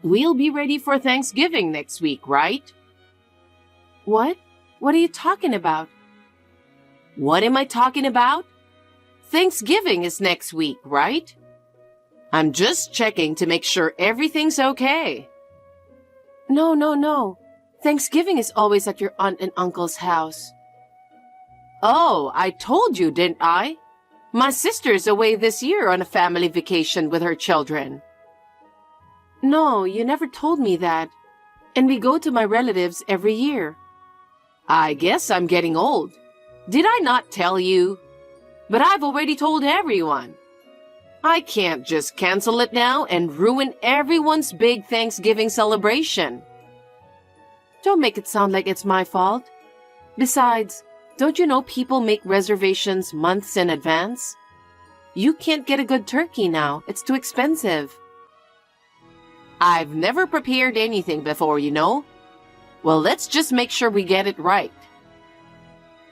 We'll be ready for Thanksgiving next week, right? What? What are you talking about? What am I talking about? Thanksgiving is next week, right? I'm just checking to make sure everything's okay. No. Thanksgiving is always at your aunt and uncle's house. Oh, I told you, didn't I? My sister's away this year on a family vacation with her children. No, you never told me that. And we go to my relatives every year. I guess I'm getting old. Did I not tell you? But I've already told everyone. I can't just cancel it now and ruin everyone's big Thanksgiving celebration. Don't make it sound like it's my fault. Besides, don't you know people make reservations months in advance? You can't get a good turkey now. It's too expensive. I've never prepared anything before, you know. Well, let's just make sure we get it right.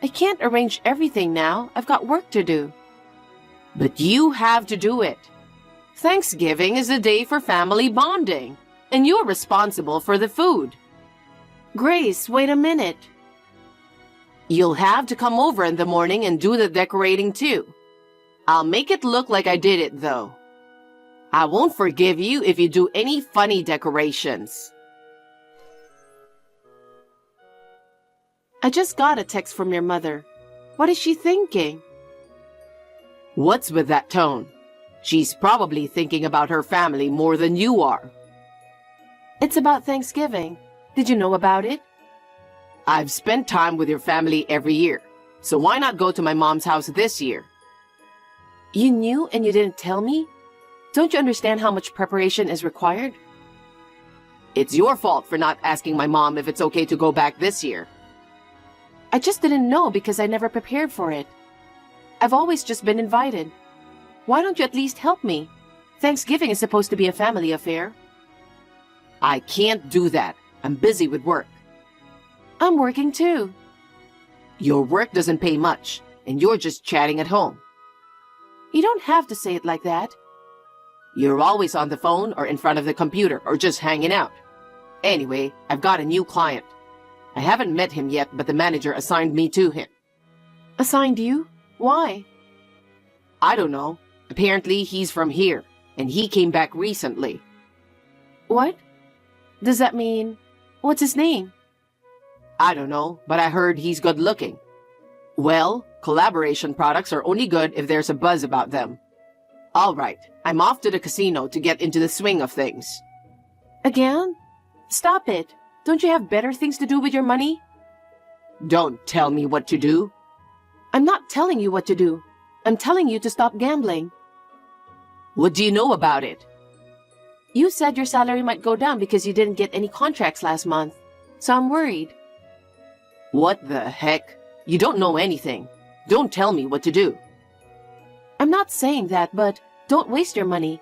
I can't arrange everything now. I've got work to do. But you have to do it. Thanksgiving is a day for family bonding, and you're responsible for the food. Grace, wait a minute. You'll have to come over in the morning and do the decorating too. I'll make it look like I did it, though. I won't forgive you if you do any funny decorations. I just got a text from your mother. What is she thinking? What's with that tone? She's probably thinking about her family more than you are. It's about Thanksgiving. Did you know about it? I've spent time with your family every year, so why not go to my mom's house this year? You knew and you didn't tell me? Don't you understand how much preparation is required? It's your fault for not asking my mom if it's okay to go back this year. I just didn't know because I never prepared for it. I've always just been invited. Why don't you at least help me? Thanksgiving is supposed to be a family affair. I can't do that. I'm busy with work. I'm working too. Your work doesn't pay much, and you're just chatting at home. You don't have to say it like that. You're always on the phone or in front of the computer or just hanging out. Anyway, I've got a new client. I haven't met him yet, but the manager assigned me to him. Assigned you? Why? I don't know. Apparently, he's from here, and he came back recently. What? Does that mean... What's his name? I don't know, but I heard he's good looking. Well, collaboration products are only good if there's a buzz about them. All right, I'm off to the casino to get into the swing of things. Again? Stop it. Don't you have better things to do with your money? Don't tell me what to do. I'm not telling you what to do. I'm telling you to stop gambling. What do you know about it? You said your salary might go down because you didn't get any contracts last month. So I'm worried. What the heck? You don't know anything. Don't tell me what to do. I'm not saying that, but don't waste your money.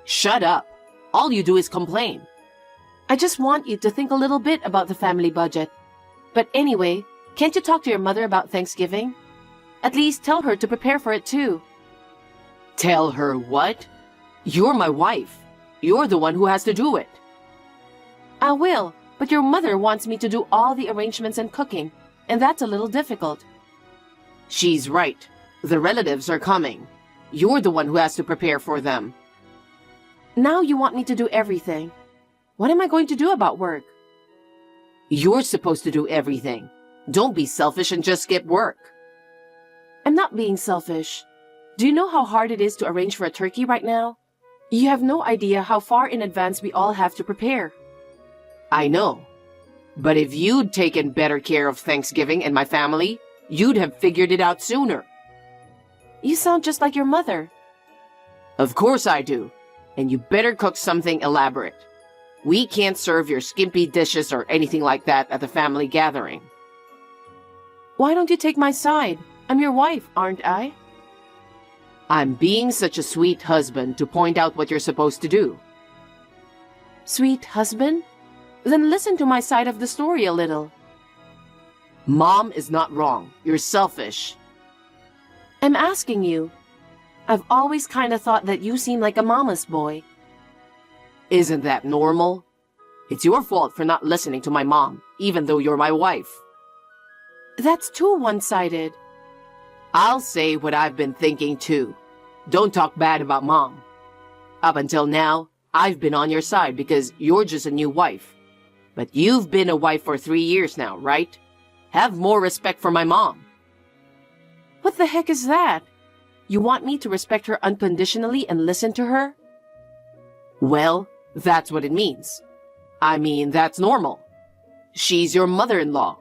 Shut up. All you do is complain. I just want you to think a little bit about the family budget. But anyway, can't you talk to your mother about Thanksgiving? At least tell her to prepare for it too. Tell her what? You're my wife. You're the one who has to do it. I will, but your mother wants me to do all the arrangements and cooking, and that's a little difficult. She's right. The relatives are coming. You're the one who has to prepare for them. Now you want me to do everything. What am I going to do about work? You're supposed to do everything. Don't be selfish and just skip work. I'm not being selfish. Do you know how hard it is to arrange for a turkey right now? You have no idea how far in advance we all have to prepare. I know. But if you'd taken better care of Thanksgiving and my family, you'd have figured it out sooner. You sound just like your mother. Of course I do. And you better cook something elaborate. We can't serve your skimpy dishes or anything like that at the family gathering. Why don't you take my side? I'm your wife, aren't I? I'm being such a sweet husband to point out what you're supposed to do. Sweet husband? Then listen to my side of the story a little. Mom is not wrong. You're selfish. I'm asking you. I've always kind of thought that you seem like a mama's boy. Isn't that normal? It's your fault for not listening to my mom, even though you're my wife. That's too one-sided. I'll say what I've been thinking too. Don't talk bad about Mom. Up until now, I've been on your side because you're just a new wife. But you've been a wife for 3 years now, right? Have more respect for my mom. What the heck is that? You want me to respect her unconditionally and listen to her? Well, that's what it means. I mean, that's normal. She's your mother-in-law.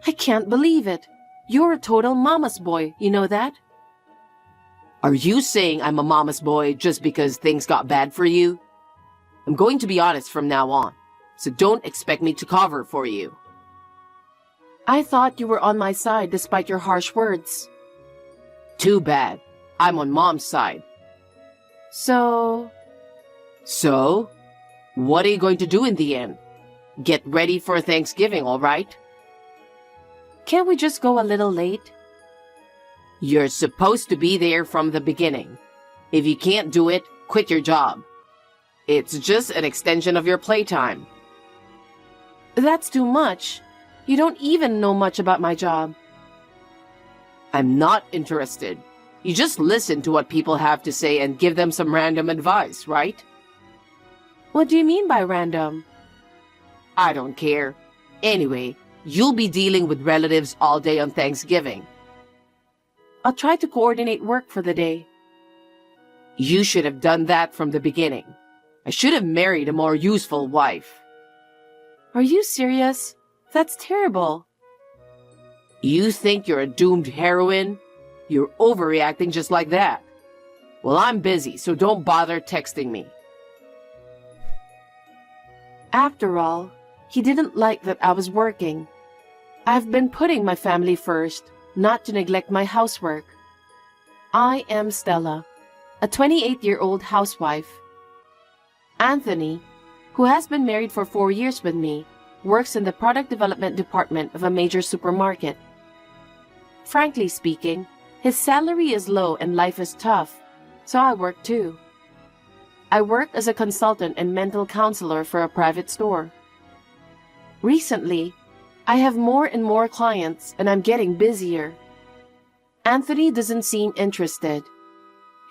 I can't believe it. You're a total mama's boy, you know that? Are you saying I'm a mama's boy just because things got bad for you? I'm going to be honest from now on, so don't expect me to cover for you. I thought you were on my side despite your harsh words. Too bad. I'm on Mom's side. So, what are you going to do in the end? Get ready for Thanksgiving, all right? Can't we just go a little late? You're supposed to be there from the beginning. If you can't do it, quit your job. It's just an extension of your playtime. That's too much. You don't even know much about my job. I'm not interested. You just listen to what people have to say and give them some random advice, right? What do you mean by random? I don't care. Anyway, you'll be dealing with relatives all day on Thanksgiving. I'll try to coordinate work for the day. You should have done that from the beginning. I should have married a more useful wife. Are you serious? That's terrible. You think you're a doomed heroine? You're overreacting just like that. Well, I'm busy, so don't bother texting me. After all, he didn't like that I was working. I've been putting my family first, not to neglect my housework. I am Stella, a 28-year-old housewife. Anthony, who has been married for 4 years with me, works in the product development department of a major supermarket. Frankly speaking, his salary is low and life is tough, so I work too. I work as a consultant and mental counselor for a private store. Recently, I have more and more clients and I'm getting busier. Anthony doesn't seem interested.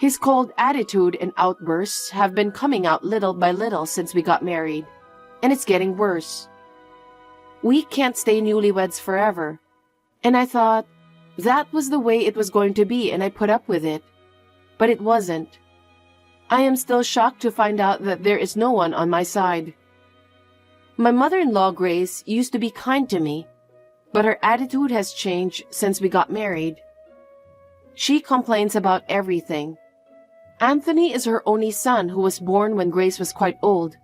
His cold attitude and outbursts have been coming out little by little since we got married, and it's getting worse. We can't stay newlyweds forever, and I thought that was the way it was going to be and I put up with it. But it wasn't. I am still shocked to find out that there is no one on my side. My mother-in-law, Grace, used to be kind to me, but her attitude has changed since we got married. She complains about everything. Anthony is her only son who was born when Grace was quite old,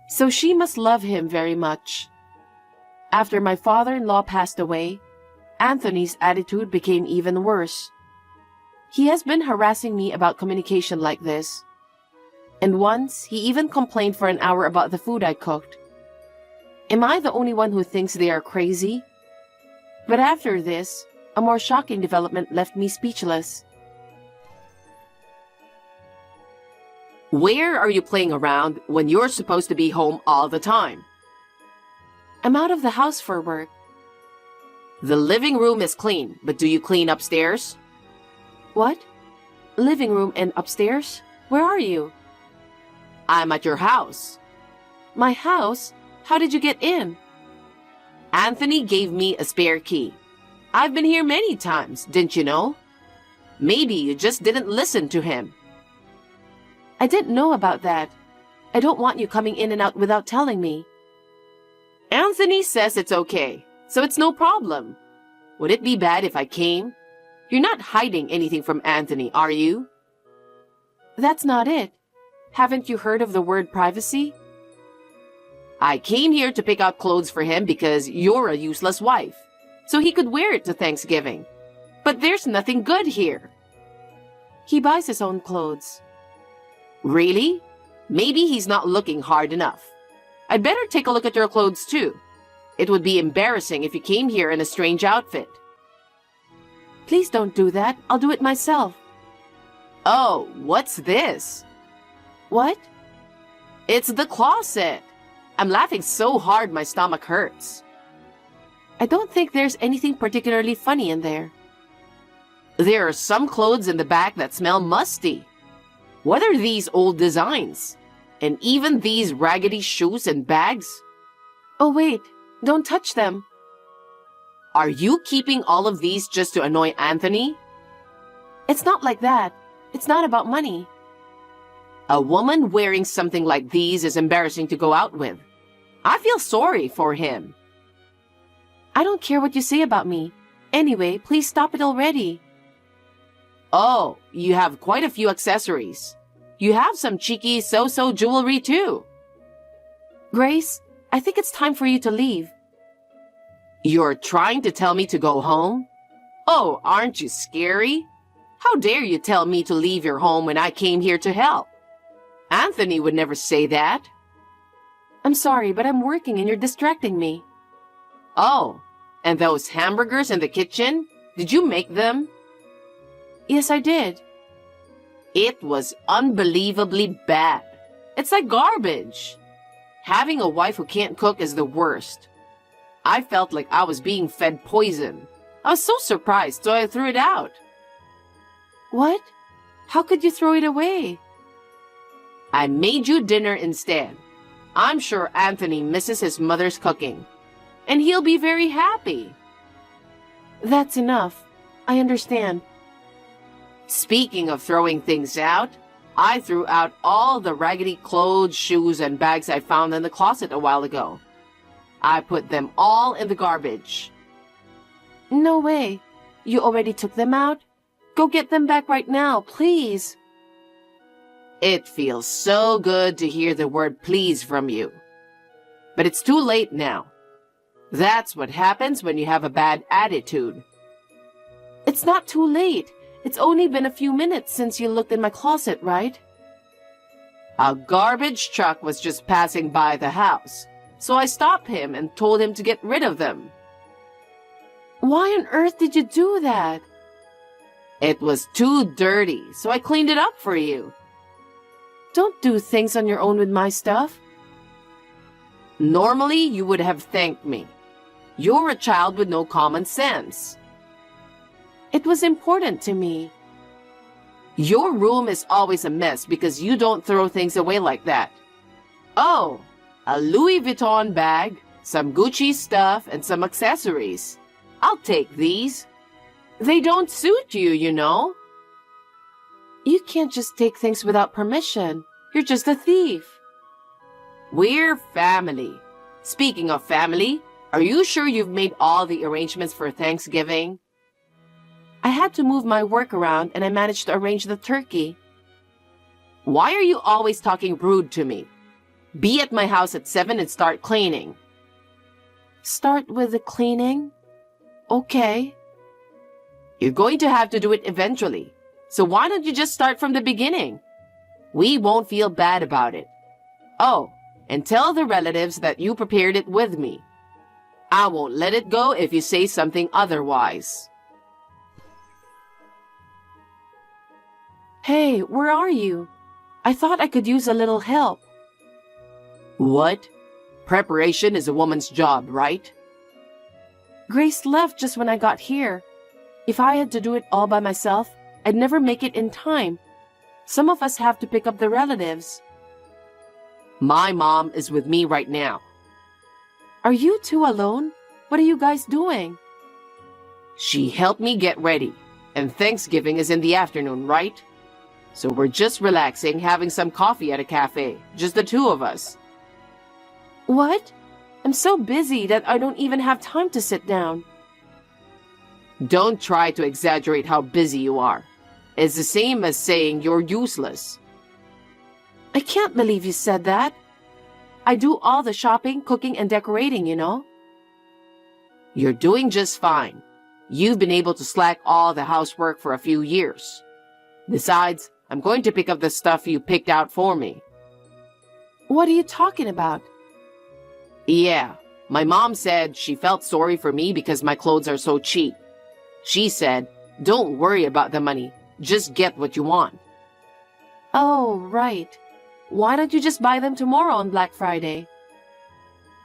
so she must love him very much. After my father-in-law passed away, Anthony's attitude became even worse. He has been harassing me about communication like this. And once, he even complained for an hour about the food I cooked. Am I the only one who thinks they are crazy? But after this, a more shocking development left me speechless. Where are you playing around when you're supposed to be home all the time? I'm out of the house for work. The living room is clean, but do you clean upstairs? What? Living room and upstairs? Where are you? I'm at your house. My house? How did you get in? Anthony gave me a spare key. I've been here many times, didn't you know? Maybe you just didn't listen to him. I didn't know about that. I don't want you coming in and out without telling me. Anthony says it's okay, so it's no problem. Would it be bad if I came? You're not hiding anything from Anthony, are you? That's not it. Haven't you heard of the word privacy? I came here to pick out clothes for him because you're a useless wife, so he could wear it to Thanksgiving. But there's nothing good here. He buys his own clothes. Really? Maybe he's not looking hard enough. I'd better take a look at your clothes too. It would be embarrassing if you came here in a strange outfit. Please don't do that. I'll do it myself. Oh, what's this? What? It's the closet. I'm laughing so hard my stomach hurts. I don't think there's anything particularly funny in there. There are some clothes in the back that smell musty. What are these old designs? And even these raggedy shoes and bags? Oh wait, don't touch them. Are you keeping all of these just to annoy Anthony? It's not like that. It's not about money. A woman wearing something like these is embarrassing to go out with. I feel sorry for him. I don't care what you say about me. Anyway, please stop it already. Oh, you have quite a few accessories. You have some cheeky so-so jewelry too. Grace, I think it's time for you to leave. You're trying to tell me to go home? Oh, aren't you scary? How dare you tell me to leave your home when I came here to help? Anthony would never say that. I'm sorry, but I'm working and you're distracting me. Oh, and those hamburgers in the kitchen? Did you make them? Yes, I did. It was unbelievably bad. It's like garbage. Having a wife who can't cook is the worst. I felt like I was being fed poison. I was so surprised, so I threw it out. What? How could you throw it away? I made you dinner instead. I'm sure Anthony misses his mother's cooking, and he'll be very happy. That's enough. I understand. Speaking of throwing things out, I threw out all the raggedy clothes, shoes, and bags I found in the closet a while ago. I put them all in the garbage. No way. You already took them out? Go get them back right now, please. It feels so good to hear the word please from you. But it's too late now. That's what happens when you have a bad attitude. It's not too late. It's only been a few minutes since you looked in my closet, right? A garbage truck was just passing by the house, so I stopped him and told him to get rid of them. Why on earth did you do that? It was too dirty, so I cleaned it up for you. Don't do things on your own with my stuff. Normally, you would have thanked me. You're a child with no common sense. It was important to me. Your room is always a mess because you don't throw things away like that. Oh, a Louis Vuitton bag, some Gucci stuff, and some accessories. I'll take these. They don't suit you, you know. You can't just take things without permission. You're just a thief. We're family. Speaking of family, are you sure you've made all the arrangements for Thanksgiving? I had to move my work around and I managed to arrange the turkey. Why are you always talking rude to me? Be at my house at 7 and start cleaning. Start with the cleaning? Okay. You're going to have to do it eventually. So why don't you just start from the beginning? We won't feel bad about it. Oh, and tell the relatives that you prepared it with me. I won't let it go if you say something otherwise. Hey, where are you? I thought I could use a little help. What? Preparation is a woman's job, right? Grace left just when I got here. If I had to do it all by myself, I'd never make it in time. Some of us have to pick up the relatives. My mom is with me right now. Are you two alone? What are you guys doing? She helped me get ready, and Thanksgiving is in the afternoon, right? So we're just relaxing, having some coffee at a cafe, just the two of us. What? I'm so busy that I don't even have time to sit down. Don't try to exaggerate how busy you are. It's the same as saying you're useless. I can't believe you said that. I do all the shopping, cooking, and decorating, you know. You're doing just fine. You've been able to slack all the housework for a few years. Besides, I'm going to pick up the stuff you picked out for me. What are you talking about? Yeah, my mom said she felt sorry for me because my clothes are so cheap. She said, don't worry about the money. Just get what you want. Oh, right. Why don't you just buy them tomorrow on Black Friday?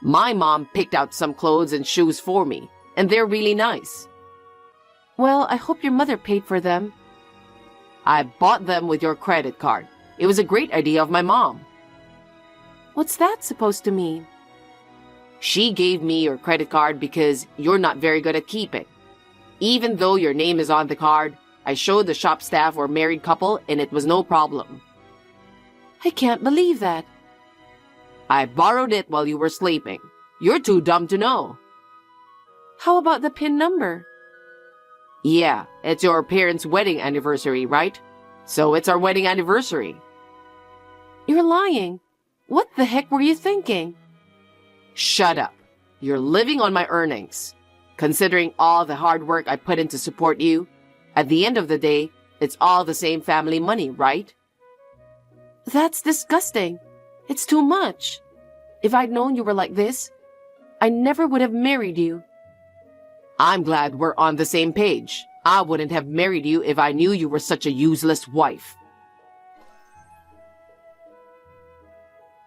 My mom picked out some clothes and shoes for me, and they're really nice. Well, I hope your mother paid for them. I bought them with your credit card. It was a great idea of my mom. What's that supposed to mean? She gave me your credit card because you're not very good at keeping. Even though your name is on the card, I showed the shop staff we're a married couple and it was no problem. I can't believe that. I borrowed it while you were sleeping. You're too dumb to know. How about the PIN number? Yeah, it's your parents' wedding anniversary, right? So it's our wedding anniversary. You're lying. What the heck were you thinking? Shut up. You're living on my earnings. Considering all the hard work I put in to support you, at the end of the day, it's all the same family money, right? That's disgusting. It's too much. If I'd known you were like this, I never would have married you. I'm glad we're on the same page. I wouldn't have married you if I knew you were such a useless wife.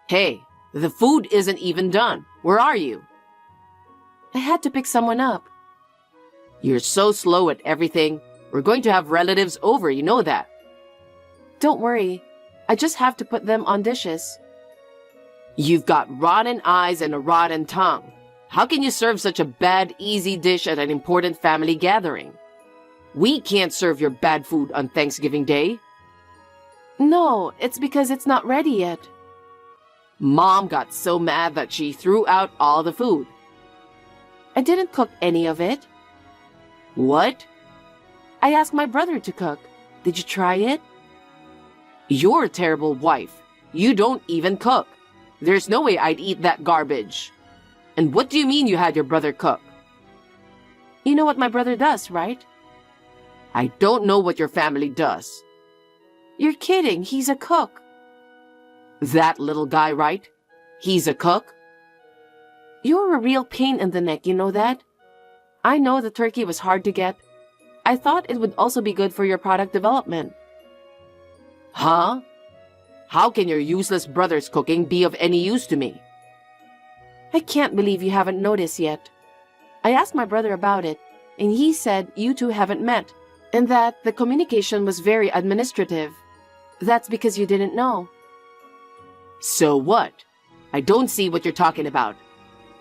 Hey, the food isn't even done. Where are you? I had to pick someone up. You're so slow at everything. We're going to have relatives over, you know that. Don't worry. I just have to put them on dishes. You've got rotten eyes and a rotten tongue. How can you serve such a bad, easy dish at an important family gathering? We can't serve your bad food on Thanksgiving Day. No, it's because it's not ready yet. Mom got so mad that she threw out all the food. I didn't cook any of it. What? I asked my brother to cook. Did you try it? You're a terrible wife. You don't even cook. There's no way I'd eat that garbage. And what do you mean you had your brother cook? You know what my brother does, right? I don't know what your family does. You're kidding. He's a cook. That little guy, right? He's a cook? You're a real pain in the neck, you know that? I know the turkey was hard to get. I thought it would also be good for your product development. Huh? How can your useless brother's cooking be of any use to me? I can't believe you haven't noticed yet. I asked my brother about it, and he said you two haven't met, and that the communication was very administrative. That's because you didn't know. So what? I don't see what you're talking about.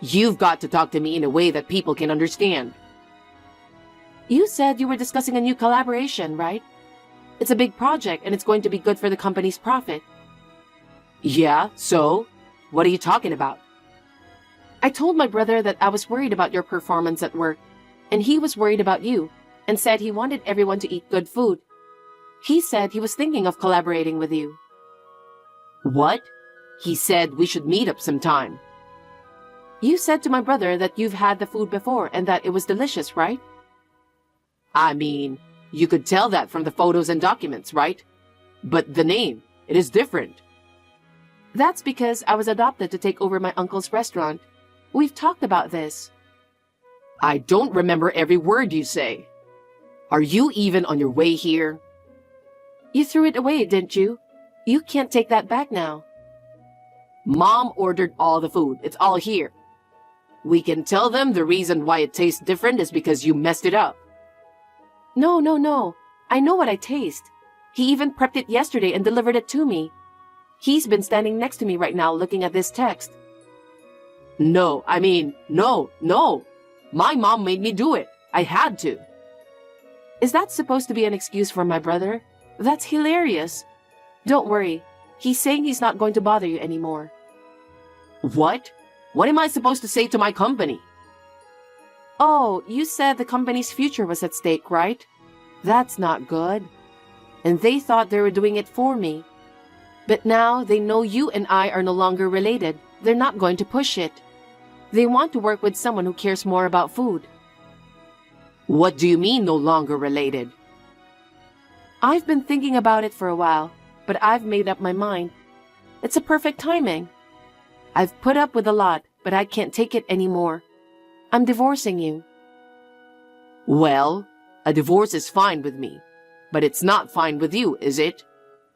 You've got to talk to me in a way that people can understand. You said you were discussing a new collaboration, right? It's a big project and it's going to be good for the company's profit. Yeah, so? What are you talking about? I told my brother that I was worried about your performance at work, and he was worried about you, and said he wanted everyone to eat good food. He said he was thinking of collaborating with you. What? He said we should meet up sometime. You said to my brother that you've had the food before and that it was delicious, right? I mean, you could tell that from the photos and documents, right? But the name, it is different. That's because I was adopted to take over my uncle's restaurant. We've talked about this. I don't remember every word you say. Are you even on your way here? You threw it away, didn't you? You can't take that back now. Mom ordered all the food. It's all here. We can tell them the reason why it tastes different is because you messed it up. No. I know what I taste. He even prepped it yesterday and delivered it to me. He's been standing next to me right now looking at this text. No. My mom made me do it. I had to. Is that supposed to be an excuse for my brother? That's hilarious. Don't worry. He's saying he's not going to bother you anymore. What? What am I supposed to say to my company? Oh, you said the company's future was at stake, right? That's not good. And they thought they were doing it for me. But now they know you and I are no longer related. They're not going to push it. They want to work with someone who cares more about food. What do you mean no longer related? I've been thinking about it for a while, but I've made up my mind. It's a perfect timing. I've put up with a lot, but I can't take it anymore. I'm divorcing you. Well, a divorce is fine with me, but it's not fine with you, is it?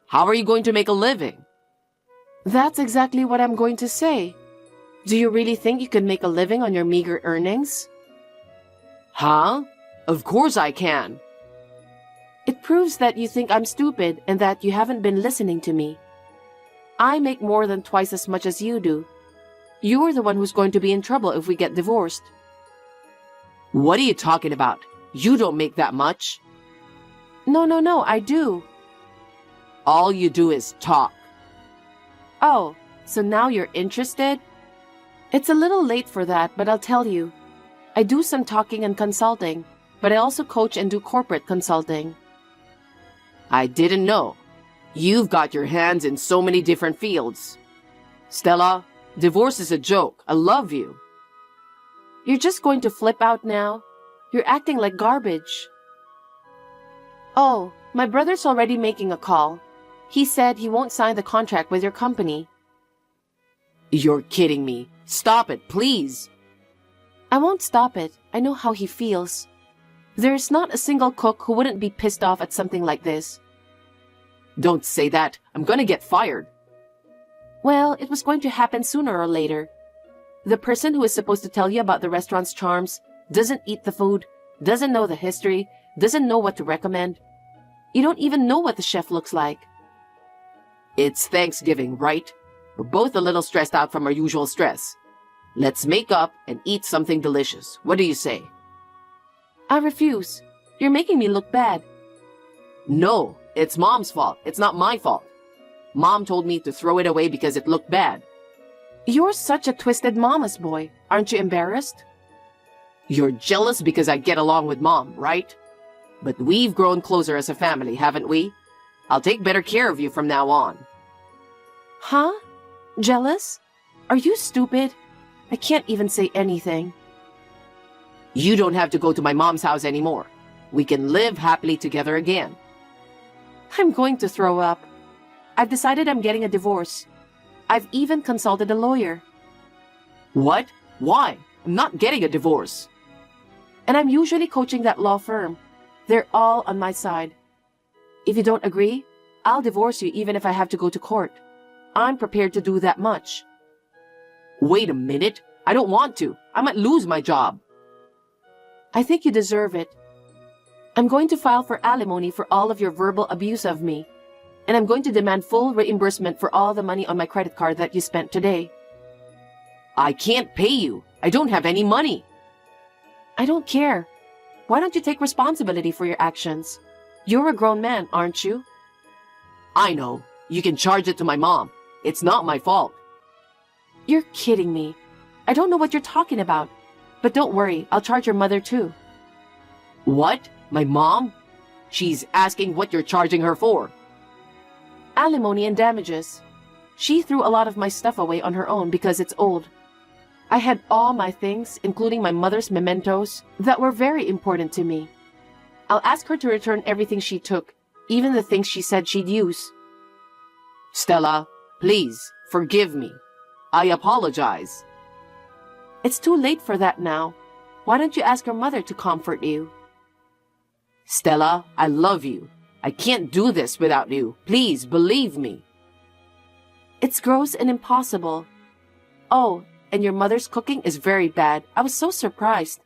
How are you going to make a living? That's exactly what I'm going to say. Do you really think you can make a living on your meager earnings? Huh? Of course I can. It proves that you think I'm stupid and that you haven't been listening to me. I make more than twice as much as you do. You're the one who's going to be in trouble if we get divorced. What are you talking about? You don't make that much. No, I do. All you do is talk. Oh, so now you're interested? It's a little late for that, but I'll tell you. I do some talking and consulting, but I also coach and do corporate consulting. I didn't know. You've got your hands in so many different fields. Stella, divorce is a joke. I love you. You're just going to flip out now? You're acting like garbage. Oh, my brother's already making a call. He said he won't sign the contract with your company. You're kidding me. Stop it, please. I won't stop it. I know how he feels. There's not a single cook who wouldn't be pissed off at something like this. Don't say that. I'm gonna get fired. Well, it was going to happen sooner or later. The person who is supposed to tell you about the restaurant's charms doesn't eat the food, doesn't know the history, doesn't know what to recommend. You don't even know what the chef looks like. It's Thanksgiving, right? We're both a little stressed out from our usual stress. Let's make up and eat something delicious. What do you say? I refuse. You're making me look bad. No, it's Mom's fault. It's not my fault. Mom told me to throw it away because it looked bad. You're such a twisted mama's boy. Aren't you embarrassed? You're jealous because I get along with Mom, right? But we've grown closer as a family, haven't we? I'll take better care of you from now on. Huh? Jealous? Are you stupid? I can't even say anything. You don't have to go to my mom's house anymore. We can live happily together again. I'm going to throw up. I've decided I'm getting a divorce. I've even consulted a lawyer. What? Why? I'm not getting a divorce. And I'm usually coaching that law firm. They're all on my side. If you don't agree, I'll divorce you even if I have to go to court. I'm prepared to do that much. Wait a minute. I don't want to. I might lose my job. I think you deserve it. I'm going to file for alimony for all of your verbal abuse of me. And I'm going to demand full reimbursement for all the money on my credit card that you spent today. I can't pay you. I don't have any money. I don't care. Why don't you take responsibility for your actions? You're a grown man, aren't you? I know. You can charge it to my mom. It's not my fault. You're kidding me. I don't know what you're talking about. But don't worry, I'll charge your mother too. What? My mom? She's asking what you're charging her for. Alimony and damages. She threw a lot of my stuff away on her own because it's old. I had all my things, including my mother's mementos, that were very important to me. I'll ask her to return everything she took, even the things she said she'd use. Stella, please, forgive me. I apologize. It's too late for that now. Why don't you ask your mother to comfort you? Stella, I love you. I can't do this without you. Please, believe me. It's gross and impossible. Oh, and your mother's cooking is very bad. I was so surprised.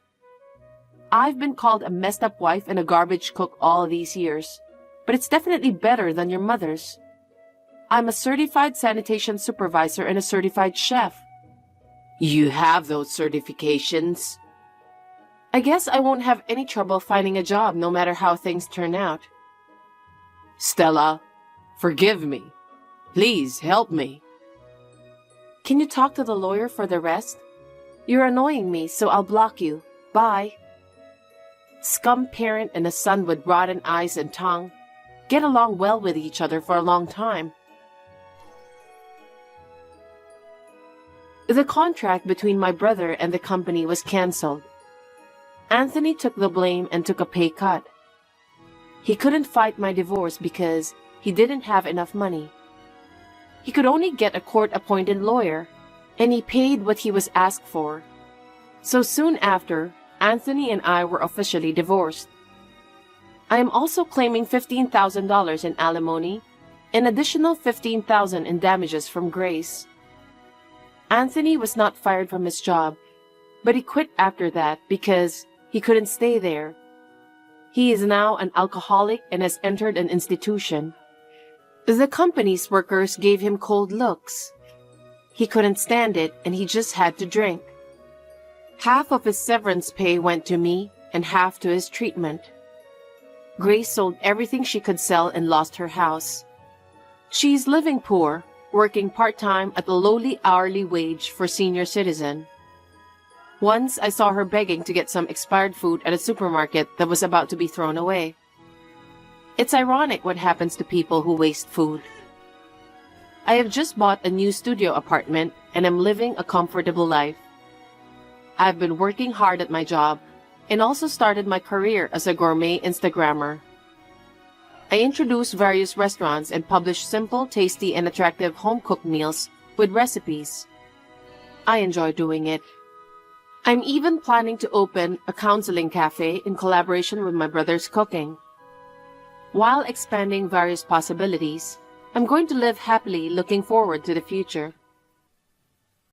I've been called a messed up wife and a garbage cook all these years, but it's definitely better than your mother's. I'm a certified sanitation supervisor and a certified chef. You have those certifications? I guess I won't have any trouble finding a job no matter how things turn out. Stella, forgive me. Please help me. Can you talk to the lawyer for the rest? You're annoying me, so I'll block you. Bye. Scum parent and a son with rotten eyes and tongue. Get along well with each other for a long time. The contract between my brother and the company was canceled. Anthony took the blame and took a pay cut. He couldn't fight my divorce because he didn't have enough money. He could only get a court-appointed lawyer, and he paid what he was asked for. So soon after, Anthony and I were officially divorced. I am also claiming $15,000 in alimony, an additional $15,000 in damages from Grace. Anthony was not fired from his job, but he quit after that because he couldn't stay there. He is now an alcoholic and has entered an institution. The company's workers gave him cold looks. He couldn't stand it and he just had to drink. Half of his severance pay went to me and half to his treatment. Grace sold everything she could sell and lost her house. She's living poor, working part-time at a lowly hourly wage for senior citizen. Once I saw her begging to get some expired food at a supermarket that was about to be thrown away. It's ironic what happens to people who waste food. I have just bought a new studio apartment and am living a comfortable life. I've been working hard at my job and also started my career as a gourmet Instagrammer. I introduce various restaurants and publish simple, tasty, and attractive home-cooked meals with recipes. I enjoy doing it. I'm even planning to open a counseling cafe in collaboration with my brother's cooking. While expanding various possibilities, I'm going to live happily looking forward to the future.